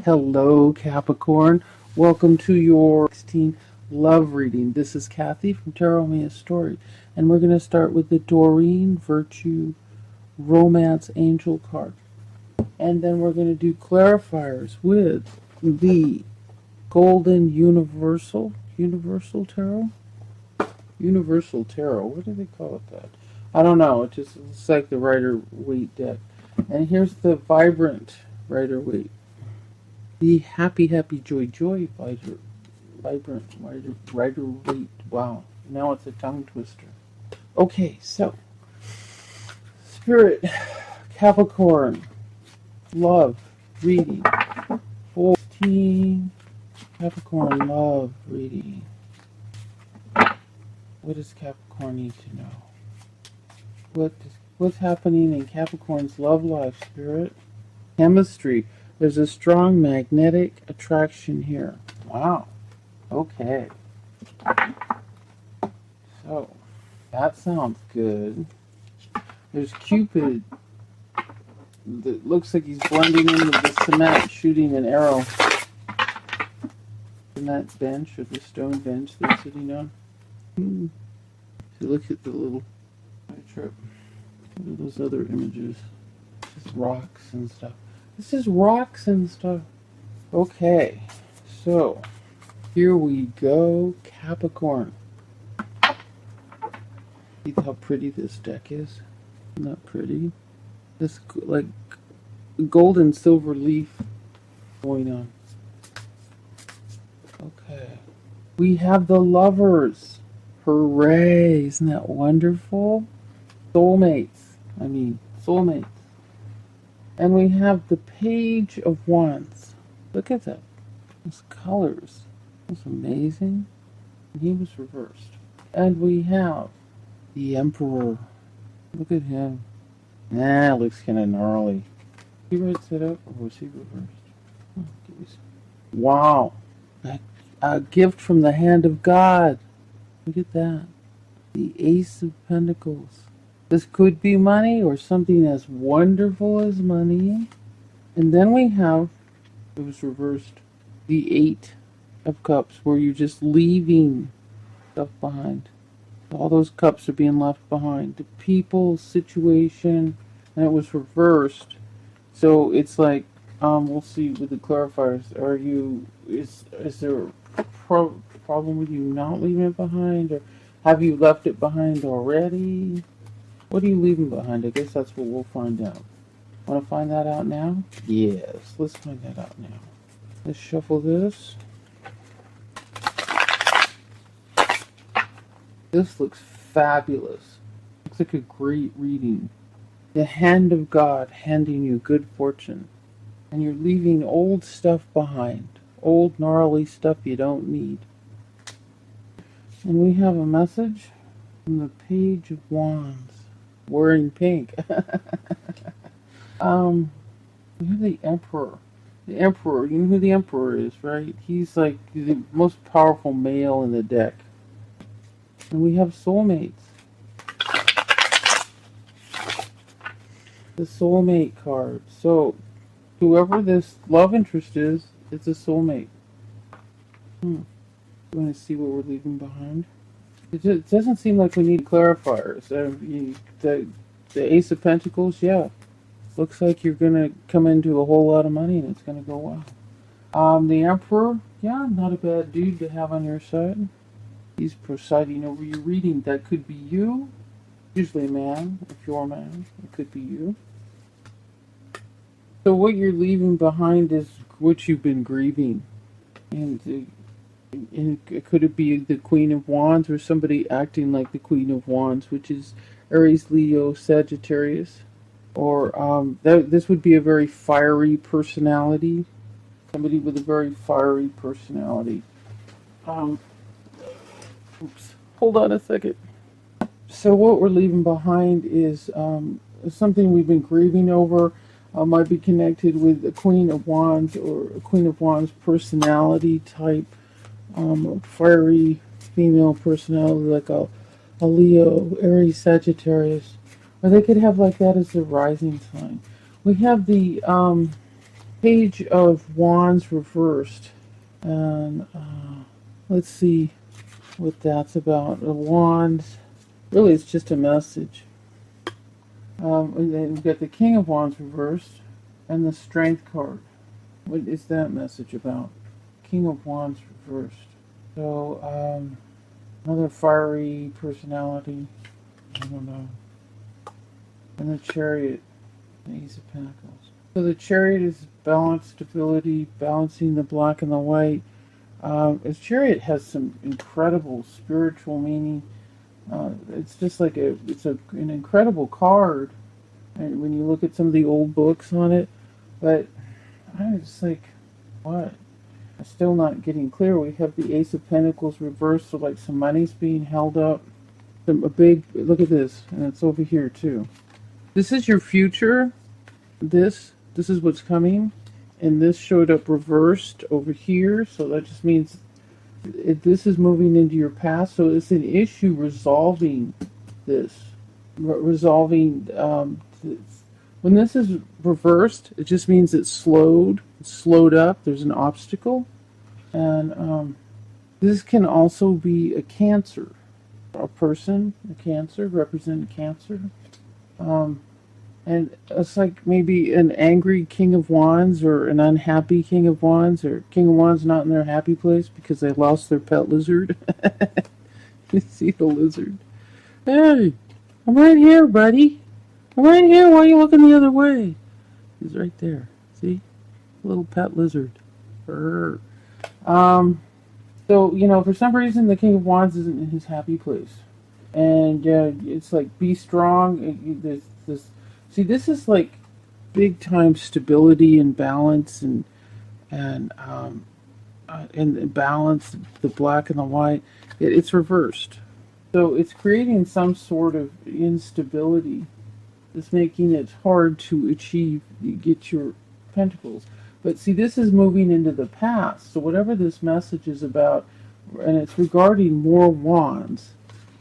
Hello, Capricorn. Welcome to your 16 love reading. This is Kathy from Tarot Me a Story, and we're going to start with the Doreen Virtue Romance Angel card. And then we're going to do clarifiers with the Golden Universal Tarot? Universal Tarot. What do they call it that? I don't know. It just looks like the Rider-Waite deck. And here's the Vibrant Rider-Waite. The Happy Joy Vibrant Rider-Waite. Wow. Now it's a tongue twister. Okay, so Spirit, Capricorn, Love, Reading. 14. Capricorn, Love, Reading. What does Capricorn need to know? What's happening in Capricorn's love life, Spirit? Chemistry. There's a strong magnetic attraction here. Wow. Okay. So, that sounds good. There's Cupid. That looks like he's blending in with the cement, shooting an arrow. In that bench, or the stone bench they're sitting on. So look at the little trip. What are those other images? Just rocks and stuff. This is rocks and stuff. Okay, so here we go, Capricorn. See how pretty this deck is? Isn't that pretty? This like gold and silver leaf going on. Okay, we have the Lovers. Hooray! Isn't that wonderful? Soulmates. Soulmates. And we have the Page of Wands. Look at that. Those colors. That's amazing. And he was reversed. And we have the Emperor. Look at him. Nah, looks kind of gnarly. He right set up, or was he reversed? Wow. A gift from the hand of God. Look at that. The Ace of Pentacles. This could be money or something as wonderful as money. And then we have, it was reversed, the Eight of Cups, where you're just leaving stuff behind. All those cups are being left behind. The people, situation, and it was reversed. So it's like, we'll see with the clarifiers. Is there a problem with you not leaving it behind? Or have you left it behind already? What are you leaving behind? I guess that's what we'll find out. Want to find that out now? Yes, let's find that out now. Let's shuffle this. This looks fabulous. Looks like a great reading. The hand of God handing you good fortune. And you're leaving old stuff behind. Old gnarly stuff you don't need. And we have a message from the Page of Wands. Wearing pink. We have the Emperor. The Emperor, you know who the Emperor is, right? He's like the most powerful male in the deck. And we have Soulmates. The Soulmate card. So, whoever this love interest is, it's a soulmate. You want to see what we're leaving behind? It doesn't seem like we need clarifiers. The Ace of Pentacles, yeah. Looks like you're going to come into a whole lot of money and it's going to go well. The Emperor, yeah, not a bad dude to have on your side. He's presiding over your reading. That could be you. Usually a man, if you're a man. It could be you. So what you're leaving behind is what you've been grieving. And could it be the Queen of Wands or somebody acting like the Queen of Wands, which is Aries, Leo, Sagittarius? Or this would be a very fiery personality. Somebody with a very fiery personality. Oops. Hold on a second. So what we're leaving behind is something we've been grieving over. Might be connected with a Queen of Wands or a Queen of Wands personality type. Fiery female personality like a Leo, Aries, Sagittarius, or they could have like that as their rising sign. We have the Page of Wands reversed. And let's see what that's about. The Wands, really it's just a message. And then we've got the King of Wands reversed and the Strength card. What is that message about? King of Wands reversed. So, another fiery personality. I don't know. And the Chariot, the Ace of Pentacles. So the Chariot is balance, stability, balancing the black and the white. His Chariot has some incredible spiritual meaning. It's just like an incredible card, and when you look at some of the old books on it. But I was like, what? I'm still not getting clear. We have the Ace of Pentacles reversed, so like some money's being held up. A big look at this, and it's over here too. This is your future. This is what's coming, and this showed up reversed over here. So that just means this is moving into your past. So it's an issue resolving this, resolving. When this is reversed, it just means it's slowed up. There's an obstacle, and this can also be a Cancer, a person, a Cancer, represent Cancer. And it's like maybe an angry King of Wands or an unhappy King of Wands, or King of Wands not in their happy place because they lost their pet lizard. You see the lizard? Hey, I'm right here, buddy. I'm right here. Why are you looking the other way? He's right there. See? Little pet lizard. Brr. So, for some reason the King of Wands isn't in his happy place. And it's like, be strong. There's this. See, this is like big time stability and balance and balance, the black and the white. It's reversed. So it's creating some sort of instability. It's making it hard to achieve, get your pentacles. But see, this is moving into the past. So whatever this message is about, and it's regarding more wands.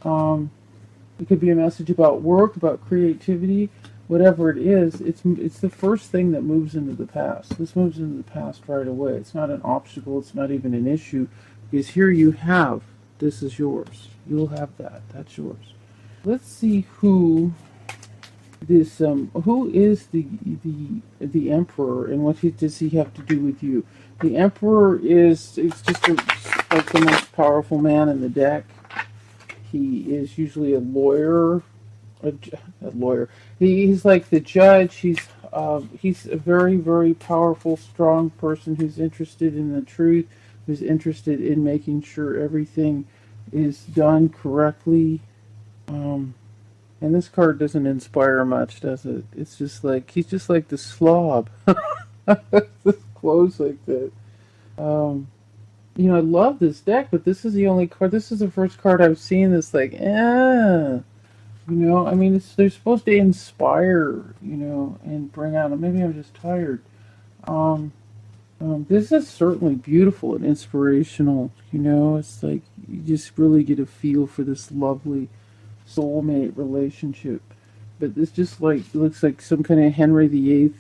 It could be a message about work, about creativity. Whatever it is, it's the first thing that moves into the past. This moves into the past right away. It's not an obstacle. It's not even an issue, because here you have, this is yours. You'll have that. That's yours. Let's see who is the Emperor, and what does he have to do with you? The Emperor it's just like the most powerful man in the deck. He is usually a lawyer. A lawyer. He's like the judge. He's a very, very powerful, strong person who's interested in the truth, who's interested in making sure everything is done correctly. And this card doesn't inspire much, does it? It's just like, he's just like the slob. Just close like that. I love this deck, but this is the only card. This is the first card I've seen that's like, I mean, they're supposed to inspire, and bring out. Maybe I'm just tired. This is certainly beautiful and inspirational. It's like you just really get a feel for this lovely soulmate relationship. But this just looks like some kind of Henry VIII,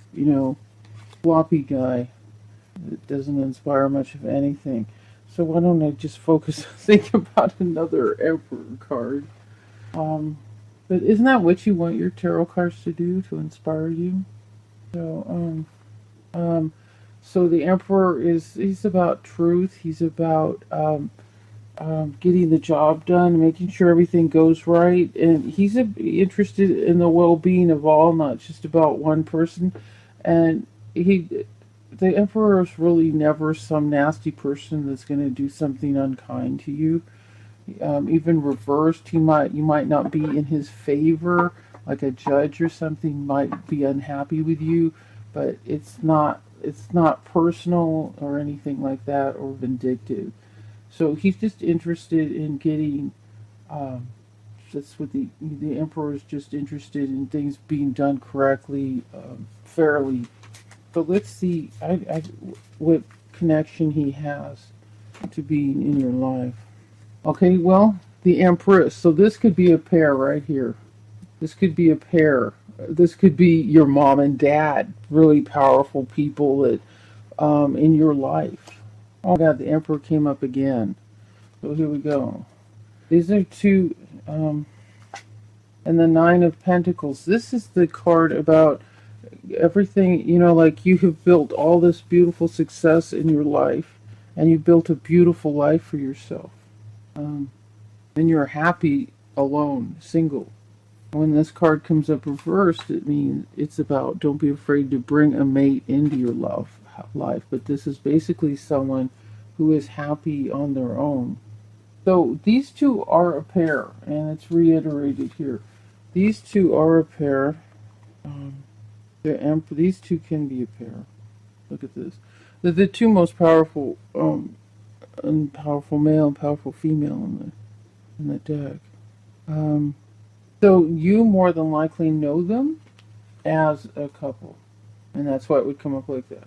floppy guy that doesn't inspire much of anything. So why don't I just think about another Emperor card? But isn't that what you want your tarot cards to do, to inspire you? So, so the Emperor he's about truth. He's about getting the job done, making sure everything goes right, and he's interested in the well-being of all, not just about one person. And the Emperor is really never some nasty person that's going to do something unkind to you. Even reversed, you might not be in his favor, like a judge or something might be unhappy with you, but it's not personal or anything like that, or vindictive. So he's just interested in getting. That's what the Emperor is, just interested in things being done correctly, fairly. But let's see what connection he has to being in your life. Okay, well, the Empress. So this could be a pair right here. This could be a pair. This could be your mom and dad, really powerful people that in your life. Oh God, the Emperor came up again. So here we go. These are two, and the Nine of Pentacles. This is the card about everything, like you have built all this beautiful success in your life, and you built a beautiful life for yourself. Um, and you're happy alone, single. When this card comes up reversed, it means it's about don't be afraid to bring a mate into your life. But this is basically someone who is happy on their own. So these two are a pair, and it's reiterated here. These two are a pair. Um, these two can be a pair. Look at this. They're the two most powerful, and powerful male and powerful female in the deck. So you more than likely know them as a couple, and that's why it would come up like that.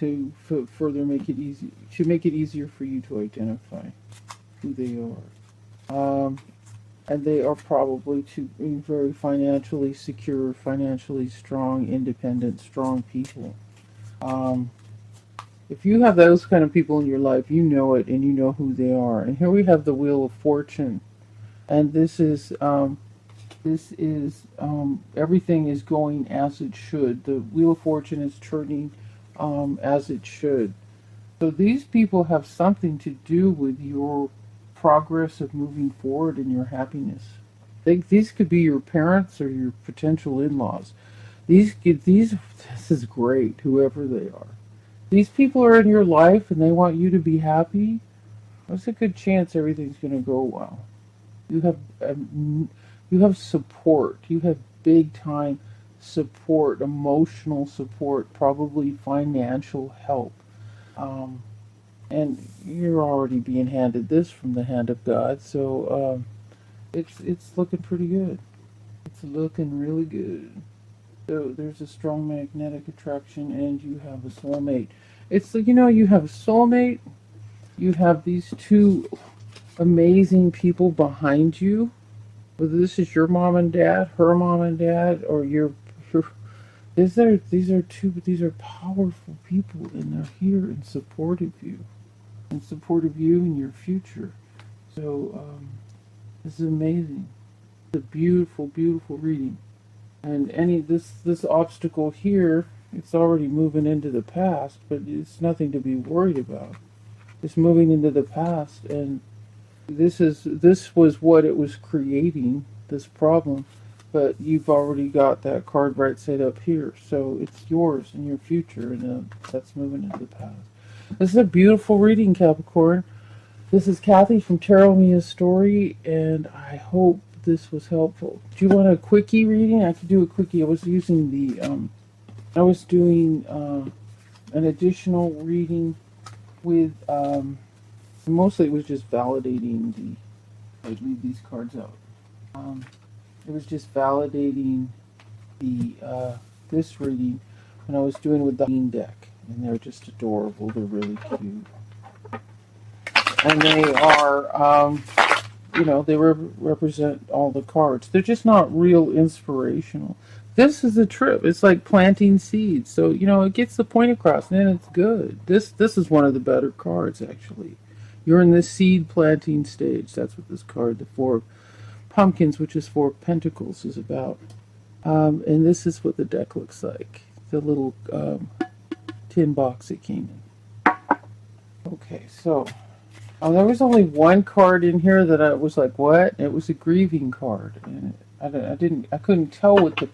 To further make it easy, to make it easier for you to identify who they are. And they are probably two very financially secure, financially strong, independent, strong people. Um, if you have those kind of people in your life, you know it and you know who they are. And here we have the Wheel of Fortune, and this is everything is going as it should. The Wheel of Fortune is turning as it should. So these people have something to do with your progress of moving forward and your happiness. These could be your parents or your potential in-laws. This is great, whoever they are. These people are in your life and they want you to be happy. There's a good chance everything's going to go well. You have you have support. You have big time support, emotional support, probably financial help. Um, and you're already being handed this from the hand of God, so it's looking pretty good. It's looking really good. So there's a strong magnetic attraction, and you have a soulmate. It's like you have a soulmate. You have these two amazing people behind you. Whether this is your mom and dad, her mom and dad, or your these are powerful people, and they're here in support of you, and your future. So this is amazing. It's a beautiful, beautiful reading. And this obstacle here, it's already moving into the past, but it's nothing to be worried about. It's moving into the past, and this was what it was creating, this problem, but you've already got that card right side up here, so it's yours in your future, and that's moving into the past. This is a beautiful reading, Capricorn. This is Kathy from Tarot Mia's Story, and I hope this was helpful. Do you want a quickie reading? I could do a quickie. I was using I was doing an additional reading with, mostly it was just validating I'd leave these cards out. It was just validating this reading when I was doing with the Bean deck, and they're just adorable. They're really cute, and they are, they represent all the cards. They're just not real inspirational. This is a trip. It's like planting seeds. So, it gets the point across, and it's good. This is one of the better cards, actually. You're in this seed planting stage. That's what this card, the Four of Pumpkins, which is Four of Pentacles, is about. And this is what the deck looks like. The little tin box it came in. Okay, so there was only one card in here that I was like, what? It was a grieving card, and I couldn't tell what they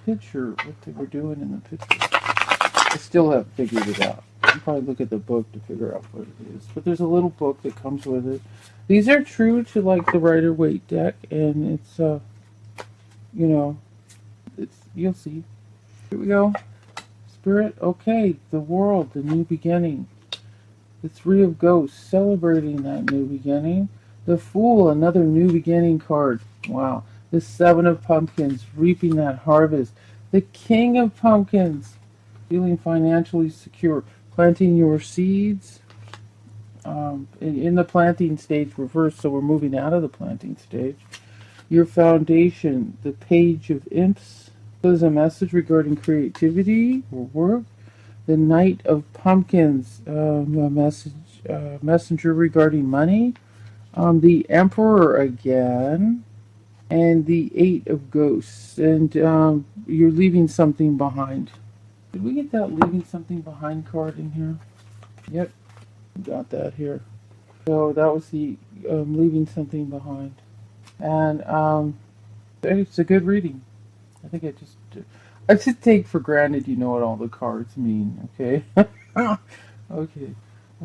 were doing in the picture. I still haven't figured it out. I'll probably look at the book to figure out what it is. But there's a little book that comes with it. These are true to like the Rider-Waite deck, and it's you'll see. Here we go. Spirit, okay, the world, the new beginning. The Three of Ghosts, celebrating that new beginning. The Fool, another new beginning card. Wow. The Seven of Pumpkins, reaping that harvest. The King of Pumpkins, feeling financially secure. Planting your seeds. In the planting stage, reversed, so we're moving out of the planting stage. Your foundation, the Page of Imps. There's a message regarding creativity or work. The Knight of Pumpkins, a message, messenger regarding money. The Emperor again, and the Eight of Ghosts, and you're leaving something behind. Did we get that leaving something behind card in here? Yep, we got that here. So that was the leaving something behind, and it's a good reading. I think I just take for granted you know what all the cards mean. Okay, okay.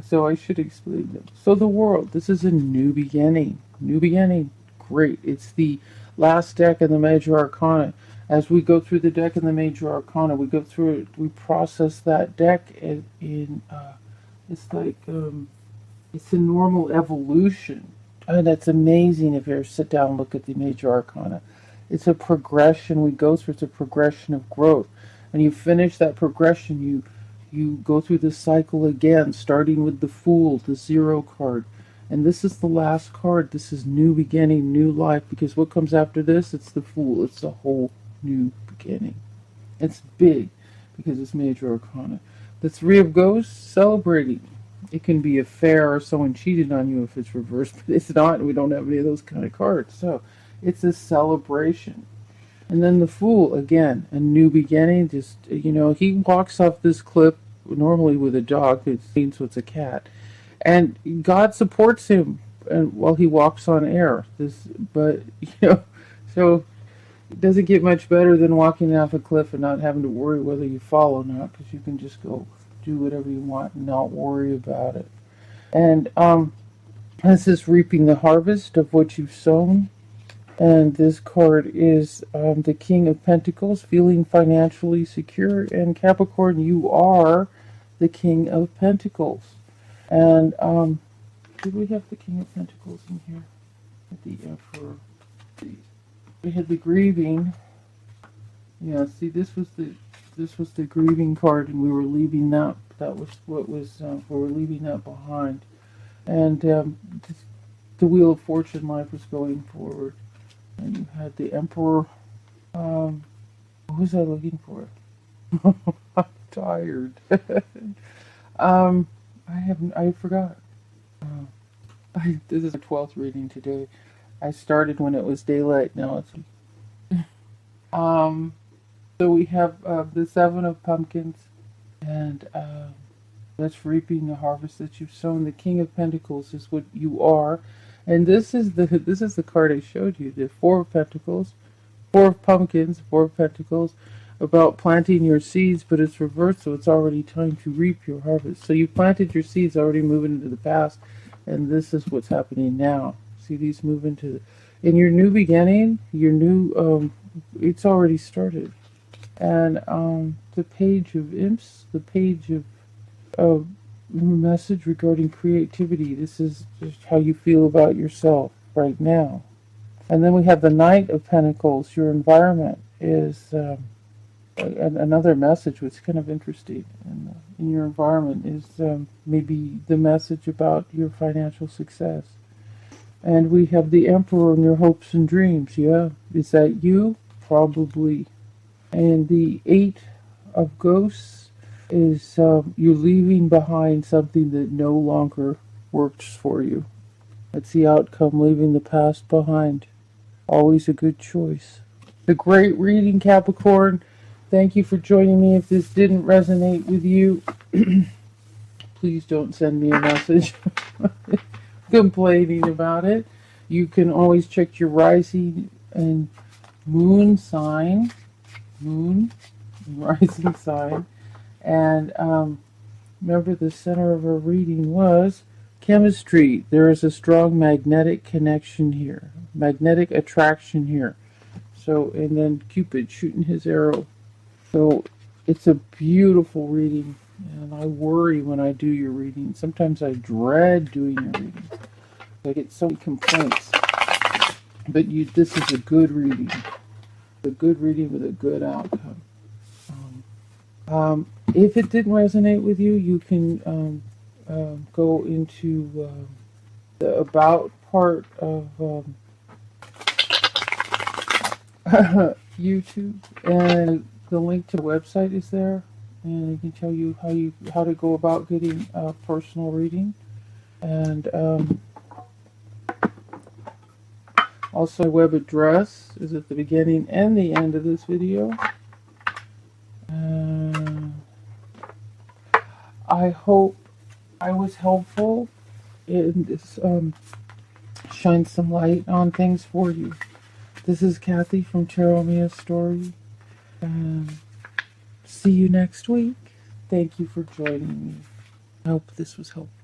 So I should explain them. So the world. This is a new beginning. New beginning. Great. It's the last deck in the Major Arcana. As we go through the deck in the Major Arcana, we go through it. We process that deck it's like it's a normal evolution. And that's amazing if you ever sit down and look at the Major Arcana. It's a progression we go through. It's a progression of growth. And you finish that progression, you go through the cycle again, starting with the Fool, the Zero card. And this is the last card. This is new beginning, new life. Because what comes after this? It's the Fool. It's a whole new beginning. It's big because it's Major Arcana. The Three of Ghosts, celebrating. It can be a fair or someone cheated on you if it's reversed, but it's not. We don't have any of those kind of cards. So it's a celebration. And then the Fool, again, a new beginning. Just, he walks off this cliff normally with a dog. It seems so it's a cat. And God supports him and while he walks on air. So it doesn't get much better than walking off a cliff and not having to worry whether you fall or not, because you can just go do whatever you want and not worry about it. And this is reaping the harvest of what you've sown. And this card is the King of Pentacles, feeling financially secure. And Capricorn, you are the King of Pentacles. And did we have the King of Pentacles in here? The Emperor. We had the grieving. Yeah, see, this was the grieving card, and we were leaving that. That was what was we were leaving that behind. And the Wheel of Fortune life was going forward. And you had the Emperor. What was I looking for? I'm tired. I forgot. This is the 12th reading today. I started when it was daylight. Now it's so we have the Seven of Pumpkins, and that's reaping the harvest that you've sown. The King of Pentacles is what you are, and this is the card I showed you. The Four of Pentacles, Four of Pumpkins, Four of Pentacles, about planting your seeds, but it's reversed, so it's already time to reap your harvest. So you planted your seeds, already moving into the past, and this is what's happening now. See these move into in your new beginning, your new it's already started. And the Page of Imps, the Page of message regarding creativity. This is just how you feel about yourself right now. And then we have the Knight of Pentacles. Your environment is another message which is kind of interesting. And in your environment is maybe the message about your financial success. And we have the Emperor and your hopes and dreams. Yeah, is that you? Probably. And the Eight of Ghosts is you're leaving behind something that no longer works for you. That's the outcome, leaving the past behind. Always a good choice. A great reading, Capricorn. Thank you for joining me. If this didn't resonate with you, please don't send me a message complaining about it. You can always check your rising and moon sign. Moon, rising sign. And remember, the center of our reading was chemistry. There is a strong magnetic connection here. Magnetic attraction here. So, and then Cupid shooting his arrow. So it's a beautiful reading, and I worry when I do your reading. Sometimes I dread doing your reading. I get so many complaints. But this is a good reading. A good reading with a good outcome. If it didn't resonate with you, you can go into the about part of YouTube, and the link to the website is there, and it can tell you how to go about getting a personal reading, and also my web address is at the beginning and the end of this video. I hope I was helpful in this, shine some light on things for you. This is Kathy from Tarot Mia Story. See you next week. Thank you for joining me. I hope this was helpful.